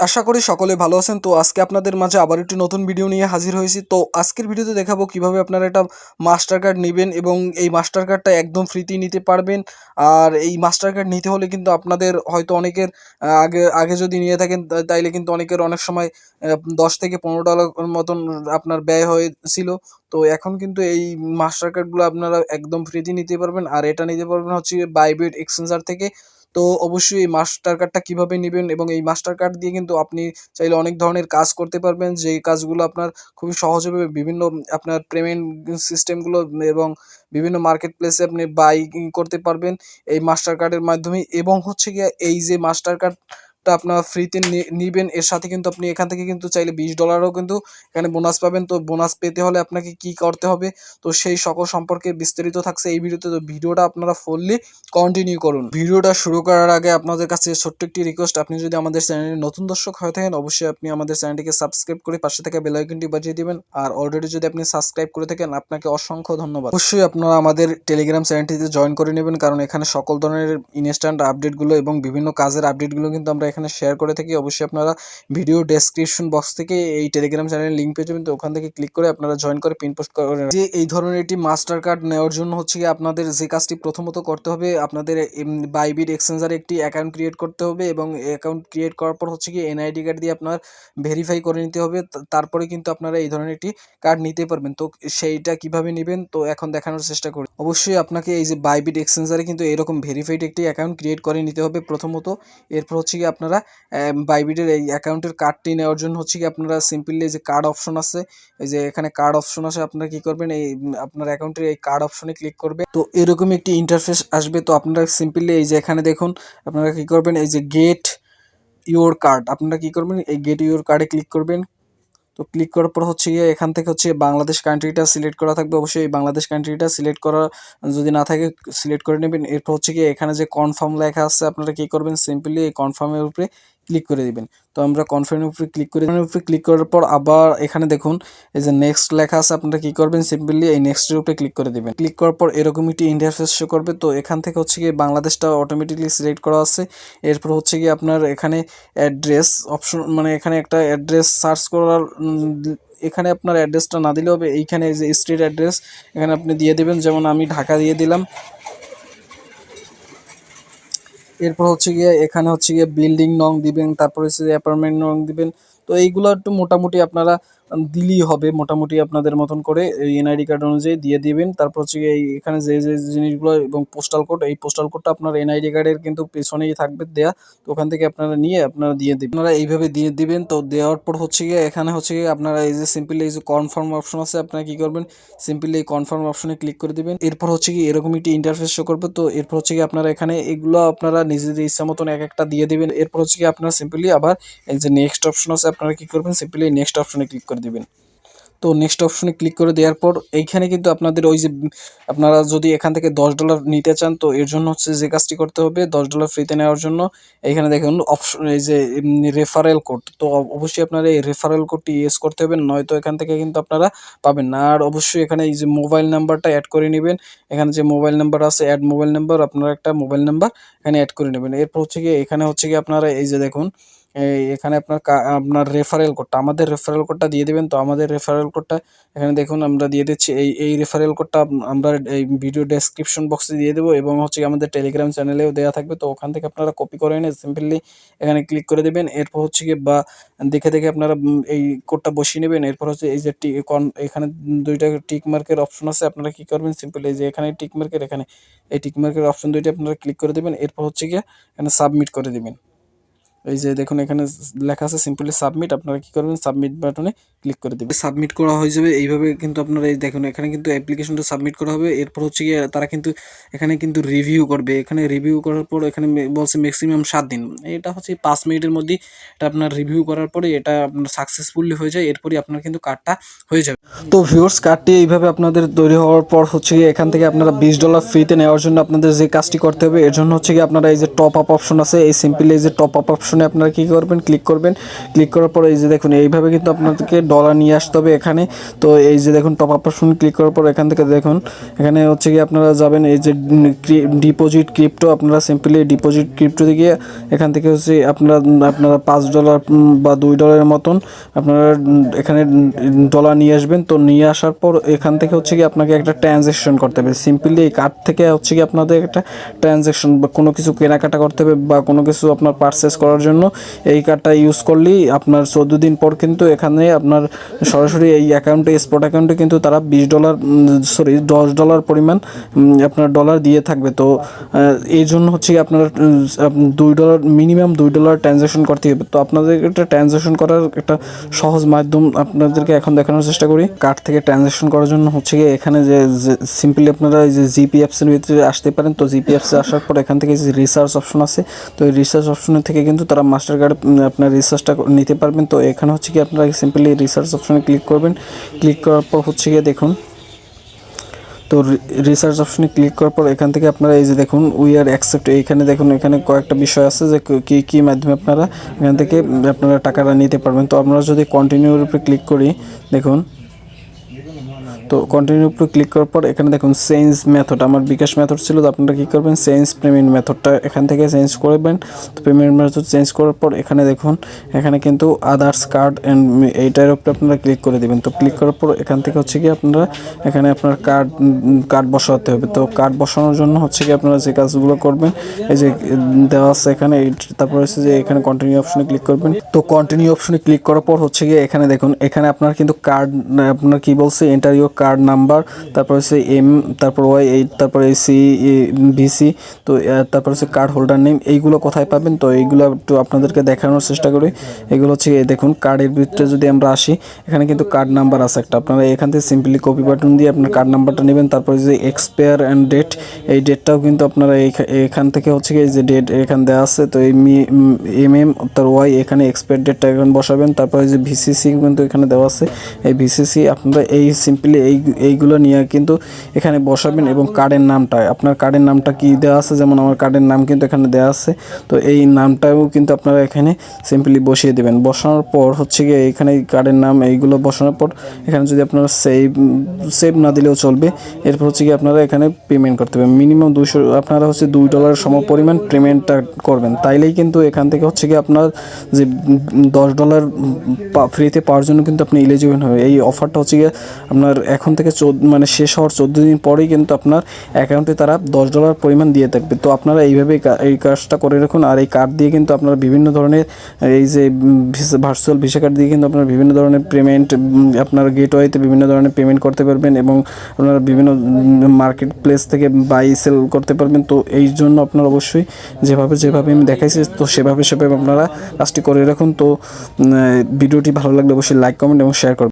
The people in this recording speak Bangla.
আশা করি সকলে ভালো আছেন। তো আজকে আপনাদের মাঝে আবার একটি নতুন ভিডিও নিয়ে হাজির হয়েছি। তো আজকের ভিডিওতে দেখাবো কিভাবে আপনারা একটা মাস্টার কার্ড নেবেন এবং এই মাস্টার কার্ডটা একদম ফ্রিতেই নিতে পারবেন। আর এই মাস্টার কার্ড নিতে হলে কিন্তু আপনাদের হয়তো অনেকের আগে আগে যদি নিয়ে থাকেন তাইলে কিন্তু অনেকের অনেক সময় $10 থেকে $15 মতন আপনার ব্যয় হয়েছিল। তো এখন কিন্তু এই মাস্টার কার্ডগুলো আপনারা একদম ফ্রিতে নিতে পারবেন। আর এটা নিতে পারবেন হচ্ছে বাইবিট এক্সচেঞ্জার থেকে। তো অবশ্যই এই মাস্টার কার্ডটা কীভাবে নেবেন এবং এই মাস্টার কার্ড দিয়ে কিন্তু আপনি চাইলে অনেক ধরনের কাজ করতে পারবেন, যেই কাজগুলো আপনার খুবই সহজভাবে বিভিন্ন আপনার পেমেন্ট সিস্টেমগুলো এবং বিভিন্ন মার্কেট প্লেসে আপনি বাই করতে পারবেন এই মাস্টার কার্ডের মাধ্যমে। এবং হচ্ছে গিয়ে এই যে মাস্টার কার্ডটা আপনার ফ্রিতে নিবেন, এর সাথে কিন্তু আপনি এখান থেকে কিন্তু চাইলে $20ও কিন্তু এখানে বোনাস পাবেন। তো বোনাস পেতে হলে আপনাকে কি করতে হবে, তো সেই সকল সম্পর্কে বিস্তারিত থাকছে এই ভিডিওতে। তো ভিডিওটা আপনারা ফুললি কন্টিনিউ করুন। ভিডিওটা শুরু করার আগে আপনাদের কাছে ছোট্ট একটি রিকোয়েস্ট, আপনি যদি আমাদের চ্যানেলে নতুন দর্শক হয়ে থাকেন অবশ্যই আপনি আমাদের চ্যানেলটিকে সাবস্ক্রাইব করে পাশে থাকা বেল আইকনটি বাজিয়ে দিবেন। আর অলরেডি যদি আপনি সাবস্ক্রাইব করে থাকেন আপনাকে অসংখ্য ধন্যবাদ। অবশ্যই আপনারা আমাদের টেলিগ্রাম চ্যানেলটিতে জয়েন করে নেবেন, কারণ এখানে সকল ধরনের ইনস্ট্যান্ট আপডেটগুলো এবং বিভিন্ন কাজের আপডেটগুলো কিন্তু আমরা এখানে শেয়ার করে থাকি। অবশ্যই আপনারা ভিডিও ডেসক্রিপশন বক্স থেকে এই টেলিগ্রাম চ্যানেলের লিঙ্ক পেয়ে যাবেন। তো ওখান থেকে ক্লিক করে আপনারা জয়েন করে পিন পোস্ট করে যে এই ধরনের একটি মাস্টার কার্ড নেওয়ার জন্য হচ্ছে কি আপনাদের যে কাজটি প্রথমত করতে হবে, আপনাদের বাইবিট এক্সচেঞ্জারে একটি অ্যাকাউন্ট ক্রিয়েট করতে হবে এবং অ্যাকাউন্ট ক্রিয়েট করার পর হচ্ছে কি এনআইডি কার্ড দিয়ে আপনার ভেরিফাই করে নিতে হবে। তারপরে কিন্তু আপনারা এই ধরনের একটি কার্ড নিতে পারবেন। তো সেইটা কিভাবে নেবেন তো এখন দেখানোর চেষ্টা করি। অবশ্যই আপনাকে এই যে বাইবিট এক্সচেঞ্জারে কিন্তু এরকম ভেরিফাইড একটি অ্যাকাউন্ট ক্রিয়েট করে নিতে হবে প্রথমত। এরপর হচ্ছে কি আপনারা বাইবিটের এই অ্যাকাউন্টের কার্ডটি নেওয়ার জন্য হচ্ছে কি আপনারা সিম্পলি এই যে কার্ড অপশন আছে, এই যে এখানে কার্ড অপশন আছে, আপনারা কি করবেন এই আপনার অ্যাকাউন্টের এই কার্ড অপশনে ক্লিক করবে। তো এরকম একটি ইন্টারফেস আসবে। তো আপনারা সিম্পলি এই যে এখানে দেখুন আপনারা কি করবেন, এই যে গেট ইউর কার্ড, আপনারা কি করবেন এই গেট ইউর কার্ডে ক্লিক করবেন। তো ক্লিক করার পর হচ্ছে গিয়ে এখান থেকে হচ্ছে বাংলাদেশ কান্ট্রিটা সিলেক্ট করা থাকবে। অবশ্যই এই বাংলাদেশ কান্ট্রিটা সিলেক্ট করা যদি না থাকে সিলেক্ট করে নেবেন। এরপর হচ্ছে গিয়ে এখানে যে কনফার্ম লেখা আছে আপনারা কী করবেন, সিম্পলি এই কনফার্মের উপরে ক্লিক করে দিবেন। তো আমরা কনফার্মের উপরে ক্লিক করার পর আবার এখানে দেখুন এই যে নেক্সট লেখা আছে, আপনারা কী করবেন সিম্পলি এই নেক্সটের উপরে ক্লিক করে দিবেন। ক্লিক করার পর এরকম একটি ইন্টারফেস শো করবে। তো এখান থেকে হচ্ছে গিয়ে বাংলাদেশটা অটোমেটিকলি সিলেক্ট করা আছে। এরপর হচ্ছে গিয়ে আপনার এখানে অ্যাড্রেস অপশন, মানে এখানে একটা অ্যাড্রেস সার্চ করার এখানে আপনার অ্যাড্রেসটা না দিলে হবে, এইখানে যে স্ট্রিট অ্যাড্রেস এখানে আপনি দিয়ে দেবেন, যেমন আমি ঢাকা দিয়ে দিলাম। এরপর হচ্ছে গিয়ে এখানে হচ্ছে গিয়ে বিল্ডিং নং দিবেন, তারপর হচ্ছে যে অ্যাপার্টমেন্ট নং দিবেন। তো এইগুলো একটু মোটামুটি আপনারা দিলেই হবে, মোটামুটি আপনাদের মতন করে এই এনআইডি কার্ড অনুযায়ী দিয়ে দিবেন। তারপর হচ্ছে গিয়ে এখানে যে যে জিনিসগুলো এবং পোস্টাল কোড, এই পোস্টাল কোডটা আপনার এনআইডি কার্ডের কিন্তু পেছনেই থাকবে দেয়া। তো ওখান থেকে আপনারা নিয়ে আপনারা দিয়ে দিবেন, আপনারা এইভাবে দিয়ে দিবেন। তো দেওয়ার পর হচ্ছে গিয়ে এখানে হচ্ছে গিয়ে আপনারা এই যে সিম্পলি এই যে কনফার্ম অপশন আছে, আপনারা কি করবেন সিম্পলি এই কনফার্ম অপশনে ক্লিক করে দিবেন। এরপর হচ্ছে কি এরকম একটি ইন্টারফেস শো করবে। তো এরপর হচ্ছে কি আপনারা এখানে এগুলো আপনারা নিজেদের ইচ্ছা মতন এক একটা দিয়ে দিবেন। এরপর হচ্ছে কি আপনারা সিম্পলি আবার এই যে নেক্সট অপশন আছে, আপনারা কি করবেন সিম্পলি নেক্সট অপশনে ক্লিক করে দিবেন। তো নেক্সট অপশনে ক্লিক করে দেওয়ার পর এইখানে কিন্তু আপনাদের ওই যে আপনারা যদি এখান থেকে $10 নিতে চান, তো এর জন্য হচ্ছে যে কাজটি করতে হবে $10 ফ্রিতে নেওয়ার জন্য এইখানে দেখুন অপশন এই যে রেফারেল কোড। তো অবশ্যই আপনারা এই রেফারেল কোডটি ইউজ করতে হবে, নয়তো এখান থেকে কিন্তু আপনারা পাবেন না। আর অবশ্যই এখানে এই যে মোবাইল নাম্বারটা অ্যাড করে নেবেন। এখানে যে মোবাইল নাম্বার আছে অ্যাড মোবাইল নাম্বার, আপনারা একটা মোবাইল নাম্বার এখানে অ্যাড করে নেবেন। এরপর হচ্ছে গিয়ে এখানে হচ্ছে গিয়ে আপনারা এই যে দেখুন এখানে আপনার রেফারেল কোডটা, আমাদের রেফারেল কোডটা দিয়ে দেবেন। তো আমাদের রেফারেল কোডটা এখানে দেখুন আমরা দিয়ে দিচ্ছি। এই রেফারেল কোডটা আমরা এই ভিডিও ডেসক্রিপশন বক্সে দিয়ে দেবো এবং হচ্ছে আমাদের টেলিগ্রাম চ্যানেলেও দেওয়া থাকবে। তো ওখান থেকে আপনারা কপি করে এনে সিম্পলি এখানে ক্লিক করে দেবেন। এরপর হচ্ছে গিয়ে বা দেখে দেখে আপনারা এই কোডটা বসিয়ে নেবেন। এরপর হচ্ছে এই যে এখানে দুইটা টিক মার্কের অপশন আছে, আপনারা কী করবেন সিম্পলি এই যে এখানে টিক মার্কের, এখানে এই টিক মার্কের অপশন দুইটা আপনারা ক্লিক করে দেবেন। এরপর হচ্ছে গিয়ে এখানে সাবমিট করে দেবেন। এই যে দেখুন এখানে লেখা আছে সিম্পলি সাবমিট, আপনারা কি করবেন সাবমিট বাটনে ক্লিক করে দেবেন। সাবমিট করা হয়ে যাবে এইভাবে। কিন্তু আপনারা এই দেখুন এখানে কিন্তু অ্যাপ্লিকেশনটা সাবমিট করা হবে। এরপর হচ্ছে গিয়ে তারা কিন্তু এখানে কিন্তু রিভিউ করবে। এখানে রিভিউ করার পর এখানে বলছে ম্যাক্সিমাম 7 দিন, এটা হচ্ছে 5 মিনিটের মধ্যেই এটা আপনার রিভিউ করার পরে এটা আপনার সাকসেসফুলি হয়ে যায়। এরপরই আপনার কিন্তু কার্ডটা হয়ে যাবে। তো ভিউয়ার্স কার্ডটি এইভাবে আপনাদের তৈরি হওয়ার পর হচ্ছে গিয়ে এখান থেকে আপনারা $20 ফ্রিতে নেওয়ার জন্য আপনাদের যে কাজটি করতে হবে, এর জন্য হচ্ছে গিয়ে আপনারা এই যে টপ আপ অপশন আছে, এই সিম্পলি এই যে টপ আপ অপশন অপশনে আপনারা কী করবেন, ক্লিক করবেন। ক্লিক করার পরে এই যে দেখুন এইভাবে কিন্তু আপনাদেরকে ডলার নিয়ে আসতে হবে এখানে। তো এই যে দেখুন টপ আপ অপশন ক্লিক করার পর এখান থেকে দেখুন এখানে হচ্ছে কি আপনারা যাবেন এই যে ডিপোজিট ক্রিপ্টো, আপনারা সিম্পলি ডিপোজিট ক্রিপ্টোতে গিয়ে এখান থেকে হচ্ছে আপনারা $5 বা $2 মতন আপনারা এখানে ডলার নিয়ে আসবেন। তো নিয়ে আসার পর এখান থেকে হচ্ছে কি আপনাকে একটা ট্রানজ্যাকশন করতে হবে। সিম্পলি এই কার্ড থেকে হচ্ছে কি আপনাদের একটা ট্রানজ্যাকশন বা কোনো কিছু কেনাকাটা করতে হবে বা কোনো কিছু আপনার পারচেস করার জন্য এই কার্ডটা ইউজ করলেই আপনার 14 দিন পর কিন্তু এখানে আপনার সরাসরি এই অ্যাকাউন্টে, স্পট অ্যাকাউন্টে কিন্তু তারা $10 পরিমাণ আপনার ডলার দিয়ে থাকবে। তো এই জন্য হচ্ছে আপনারা $2 মিনিমাম $2 ট্রানজ্যাকশন করতে হবে। তো আপনাদের একটা ট্রানজ্যাকশন করার একটা সহজ মাধ্যম আপনাদেরকে এখন দেখানোর চেষ্টা করি। কার্ড থেকে ট্রানজ্যাকশন করার জন্য হচ্ছে গিয়ে এখানে যে সিম্পলি আপনারা এই যে জিপি অ্যাপসের ভিতরে আসতে পারেন। তো জিপি অ্যাপসে আসার পর এখান থেকে যে রিসার্চ অপশন আছে, তো এই রিসার্চ অপশনের থেকে কিন্তু তারা মাস্টার কার্ড আপনার রিসার্চটা নিতে পারবেন। তো এখানে হচ্ছে কি আপনারা সিম্পলি রিসার্চ অপশনে ক্লিক করবেন। ক্লিক করার পর হচ্ছে গিয়ে দেখুন, তো রিসার্চ অপশনে ক্লিক করার পর এখান থেকে আপনারা এই যে দেখুন উই আর অ্যাকসেপ্ট, এইখানে দেখুন এখানে কয়েকটা বিষয় আছে যে কী মাধ্যমে আপনারা এখান থেকে আপনারা টাকাটা নিতে পারবেন। তো আমরা যদি কন্টিনিউর উপরে ক্লিক করি, দেখুন তো কন্টিনিউ উপরে ক্লিক করার পর এখানে দেখুন চেঞ্জ মেথড, আমার বিকাশ মেথড ছিল, তো আপনারা কী করবেন চেঞ্জ পেমেন্ট মেথডটা এখান থেকে চেঞ্জ করবেন। তো পেমেন্ট মেথড চেঞ্জ করার পর এখানে দেখুন এখানে কিন্তু আদার্স কার্ড অ্যান্ড এইটার উপরে আপনারা ক্লিক করে দেবেন। তো ক্লিক করার পর এখান থেকে হচ্ছে কি আপনারা এখানে আপনার কার্ড বসাতে হবে। তো কার্ড বসানোর জন্য হচ্ছে কি আপনারা যে কাজগুলো করবেন এই যে দেওয়া আছে এখানে, তারপর হচ্ছে যে এখানে কন্টিনিউ অপশনে ক্লিক করবেন। তো কন্টিনিউ অপশনে ক্লিক করার পর হচ্ছে গিয়ে এখানে দেখুন এখানে আপনার কিন্তু কার্ড আপনার কি বলছে এন্টার ইউর কার্ড নাম্বার, তারপর হচ্ছে তারপর Y8, তারপর AC BC, তো তারপর হচ্ছে কার্ড হোল্ডার নেম, এইগুলো কোথায় পাবেন? তো এইগুলো একটু আপনাদেরকে দেখানোর চেষ্টা করি। এগুলো হচ্ছে দেখুন কার্ডের ভিতরে যদি আমরা আসি এখানে কিন্তু কার্ড নাম্বার আছে একটা, আপনারা এখান থেকে সিম্পলি কপি বাটন দিয়ে আপনার কার্ড নাম্বারটা নেবেন। তারপরে যে এক্সপায়ার অ্যান্ড ডেট, এই ডেটটাও কিন্তু আপনারা এখান থেকে হচ্ছে এই যে ডেট এখানে দেওয়া আছে, তো এই তার Y এখানে এক্সপায়ার ডেটটা এখানে বসাবেন। তারপরে যে VCC কিন্তু এখানে দেওয়া আছে, এই VCC আপনারা এই সিম্পলি এইগুলো নিয়ে কিন্তু এখানে বসাবেন। এবং কার্ডের নামটা, আপনার কার্ডের নামটা কি দেওয়া আছে, যেমন আমার কার্ডের নাম কিন্তু এখানে দেওয়া আছে, তো এই নামটাও কিন্তু আপনারা এখানে সিম্পলি বসিয়ে দেবেন। বসানোর পর হচ্ছে গিয়ে এখানে কার্ডের নাম এইগুলো বসানোর পর এখানে যদি আপনারা সেভ না দিলেও চলবে। এরপর হচ্ছে কি আপনারা এখানে পেমেন্ট করতে হবে মিনিমাম আপনারা হচ্ছে $2 সমপরিমাণ পেমেন্টটা করবেন, তাইলেই কিন্তু এখান থেকে হচ্ছে কি আপনার যে $10 ফ্রিতে পাওয়ার জন্য কিন্তু আপনি এলিজিবল হবে। এই অফারটা হচ্ছে গিয়ে আপনার এখন থেকে মানে শেষ হওয়ার 14 দিন পরেই কিন্তু আপনার অ্যাকাউন্টে তারা $10 পরিমাণ দিয়ে থাকবে। তো আপনারা এইভাবে এই কাজটা করে রাখুন। আর এই কার্ড দিয়ে কিন্তু আপনারা বিভিন্ন ধরনের এই যে ভার্চুয়াল ভিসা কার্ড দিয়ে কিন্তু আপনারা বিভিন্ন ধরনের পেমেন্ট আপনার গেটওয়েতে বিভিন্ন ধরনের পেমেন্ট করতে পারবেন এবং আপনারা বিভিন্ন মার্কেট প্লেস থেকে বাই সেল করতে পারবেন। তো এই জন্য আপনারা অবশ্যই যেভাবে আমি দেখাইছি তো সেভাবে আপনারা কাজটি করে রাখুন। তো ভিডিওটি ভালো লাগলে অবশ্যই লাইক, কমেন্ট এবং শেয়ার করবেন।